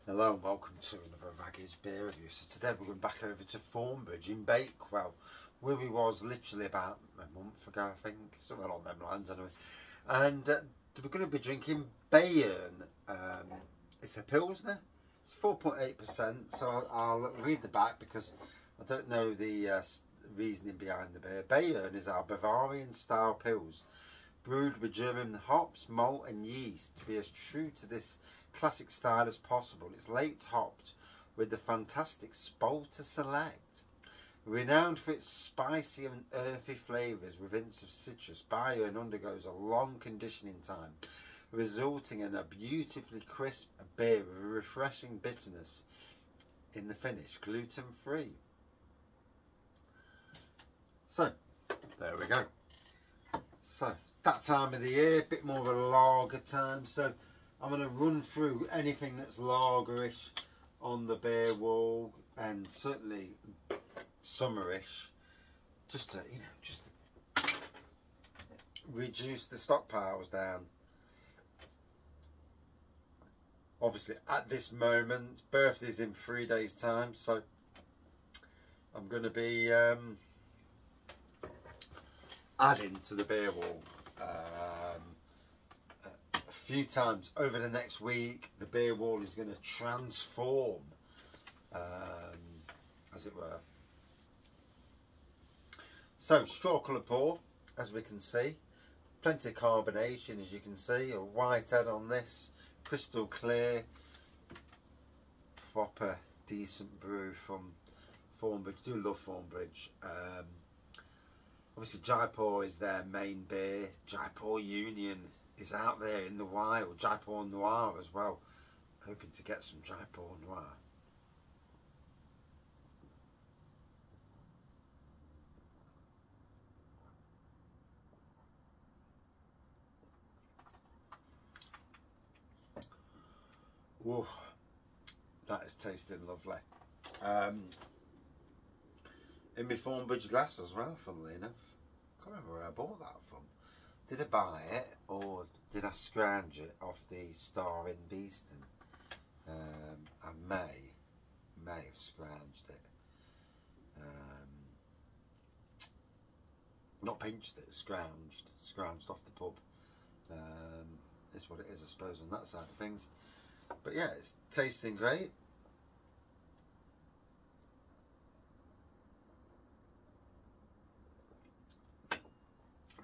Hello and welcome to another Raggy's Beer Review. So today we're going back over to Thornbridge in Bakewell, where we was literally about a month ago, I think, something along them lines anyway. And we're going to be drinking Bayern. It's a Pilsner. It's 4.8%, so I'll read the back because I don't know the reasoning behind the beer. Bayern is our Bavarian style Pils, brewed with German hops, malt and yeast to be as true to this classic style as possible. It's late hopped with the fantastic Spalter Select. Renowned for its spicy and earthy flavours with hints of citrus, Bayern undergoes a long conditioning time, resulting in a beautifully crisp beer with a refreshing bitterness in the finish, gluten free. So, there we go. So, that time of the year, a bit more of a lager time, so I'm going to run through anything that's lagerish on the beer wall and certainly summerish, just to, just to reduce the stockpiles down. Obviously at this moment, birthday's in 3 days time, so I'm going to be adding to the beer wall a few times over the next week. The beer wall is going to transform, as it were. So, straw colour pour, as we can see, plenty of carbonation, as you can see, a white head on this, crystal clear, proper decent brew from Thornbridge. Do love Thornbridge. Obviously Jaipur is their main beer. Jaipur Union is out there in the wild. Jaipur Noir as well. Hoping to get some Jaipur Noir. Ooh, that is tasting lovely. In my Thornbridge glass as well, funnily enough. Can't remember where I bought that from. Did I buy it or did I scrounge it off the Star in Beeston? I may have scrounged it. Not pinched it, scrounged off the pub. Is what it is, I suppose, on that side of things. But yeah, it's tasting great.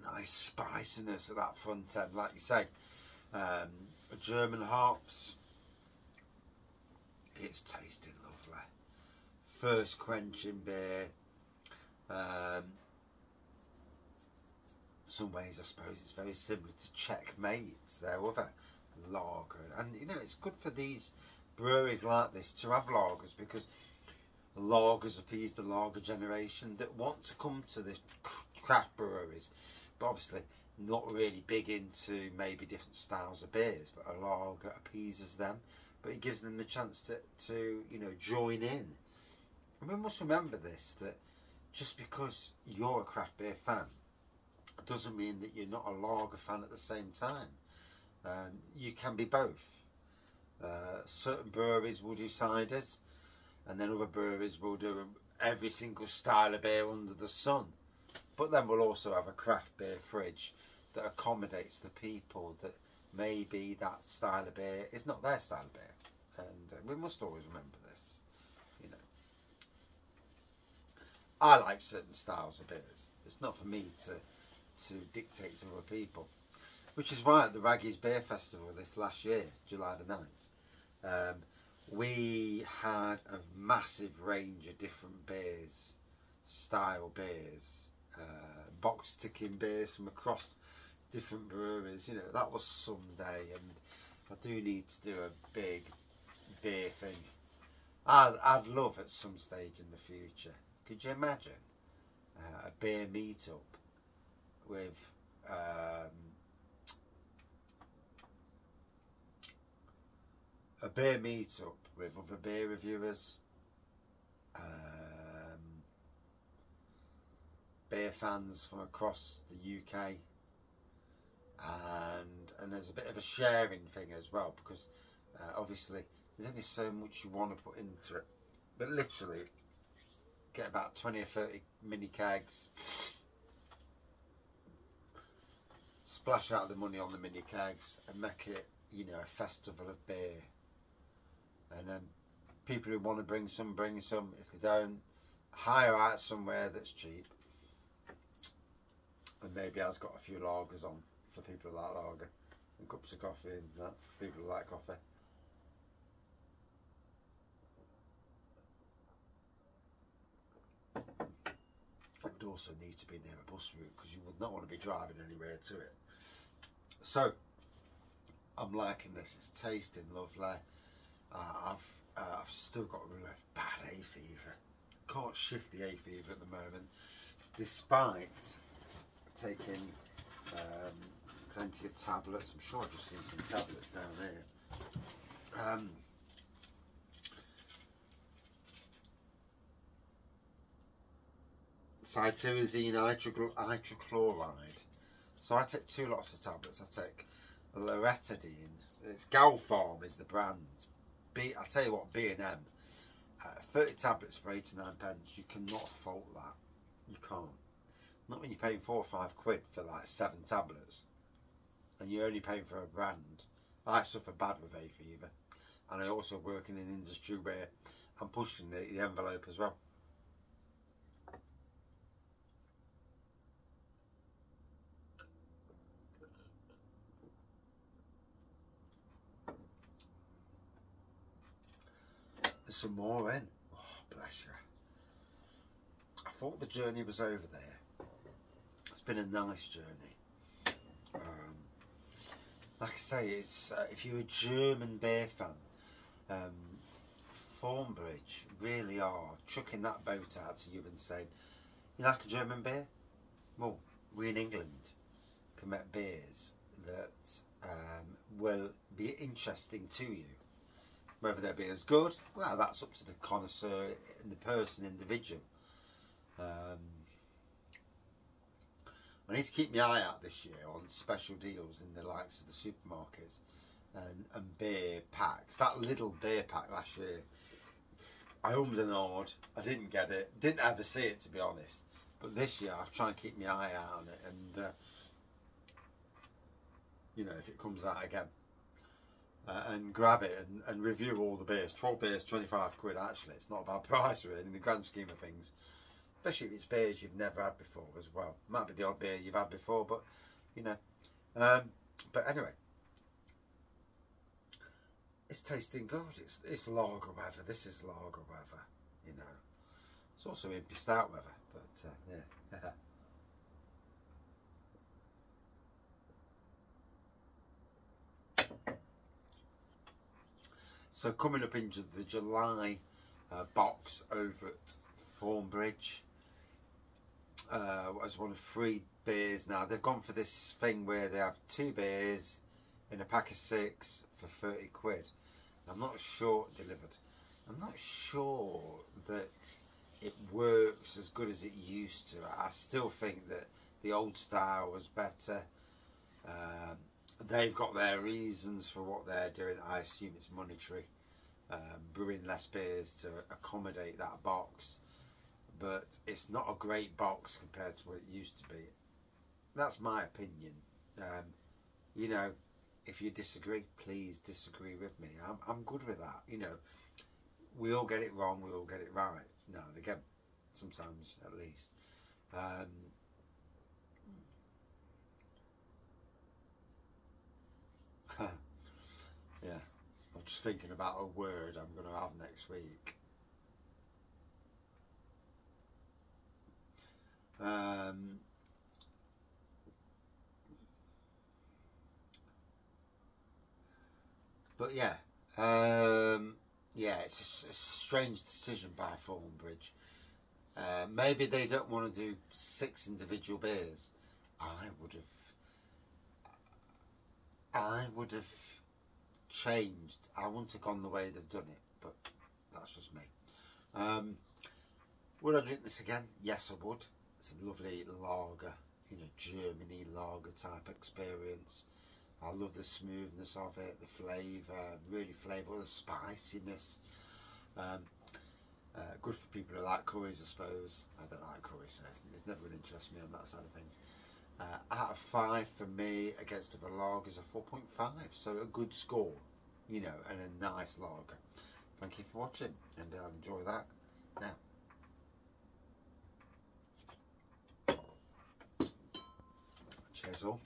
Nice spiciness at that front end, like you say. German hops. It's tasting lovely. First quenching beer. Some ways I suppose it's very similar to Checkmate, their other lager, and it's good for these breweries like this to have lagers, because lagers appease the lager generation that want to come to the craft breweries, but obviously not really big into maybe different styles of beers, but a lager appeases them, but it gives them the chance to join in. And we must remember this, that just because you're a craft beer fan doesn't mean that you're not a lager fan at the same time. You can be both. Certain breweries will do ciders, and then other breweries will do every single style of beer under the sun. But then we'll also have a craft beer fridge that accommodates the people that maybe that style of beer is not their style of beer. And we must always remember this. I like certain styles of beers. It's not for me to dictate to other people. Which is why at the Raggy's Beer Festival this last year, July the 9th, we had a massive range of different beers, style beers, box ticking beers from across different breweries. That was Sunday, and I do need to do a big beer thing. I'd love at some stage in the future. Could you imagine a beer meetup with other beer reviewers, beer fans from across the UK, and there's a bit of a sharing thing as well, because obviously There's only so much you want to put into it. But literally, get about 20 or 30 mini kegs. Splash out the money on the mini kegs and make it, you know, a festival of beer. And then people who want to bring some, bring some. If they don't, hire out somewhere that's cheap. And maybe has got a few lagers on for people who like lager. And cups of coffee and that for people who like coffee. It would also need to be near a bus route because you would not want to be driving anywhere to it. So, I'm liking this. It's tasting lovely. I've still got a really bad hay fever. Can't shift the hay fever at the moment, despite taking plenty of tablets. I'm sure I've just seen some tablets down here. Cytosine hydrochloride. So I take 2 lots of tablets. I take loratadine. It's Galpharm is the brand. I tell you what, B&M. 30 tablets for 89p. You cannot fault that. You can't. Not when you're paying 4 or 5 quid for like 7 tablets. And you're only paying for a brand. I suffer bad with hay fever. And I also work in an industry where I'm pushing the envelope as well. There's some more in. Oh, bless you. I thought the journey was over there. It's been a nice journey. Like I say, it's if you're a German beer fan, Thornbridge really are chucking that boat out to you and saying, you like a German beer? Well, we in England can make beers that will be interesting to you. Whether they'll be as good, well, that's up to the connoisseur and the person, individual. I need to keep my eye out this year on special deals in the likes of the supermarkets and beer packs. That little beer pack last year, I ummed and awed. I didn't get it. Didn't ever see it, to be honest. But this year, I'll try and keep my eye out on it. And, you know, if it comes out again. And grab it and review all the beers. 12 beers, 25 quid actually. It's not a bad price really in the grand scheme of things. Especially if it's beers you've never had before as well. Might be the odd beer you've had before, but you know. But anyway, it's tasting good. It's lager weather. This is lager weather, you know. It's also impy stout weather, but yeah. So coming up into the July box over at Thornbridge as one of 3 beers. Now they've gone for this thing where they have 2 beers in a pack of 6 for 30 quid. I'm not sure delivered. I'm not sure that it works as good as it used to. I still think that the old style was better. They've got their reasons for what they're doing. I assume it's monetary, brewing less beers to accommodate that box, but it's not a great box compared to what it used to be. That's my opinion. You know, if you disagree, please disagree with me. I'm good with that. You know, we all get it wrong, we all get it right now and again, sometimes at least. Yeah, I'm just thinking about a word I'm going to have next week. But yeah, yeah, it's a strange decision by Thornbridge. Maybe they don't want to do 6 individual beers. I would have changed. I wouldn't have gone the way they've done it, but that's just me. Would I drink this again? Yes, I would. It's a lovely lager, you know, Germany lager type experience. I love the smoothness of it, the flavour, really flavourful, the spiciness. Good for people who like curries, I suppose. I don't like curries, so it's never going to interest me on that side of things. Out of 5 for me against other lagers, a 4.5, so a good score, you know, and a nice lager. Thank you for watching, and I'll enjoy that now. Cheers all.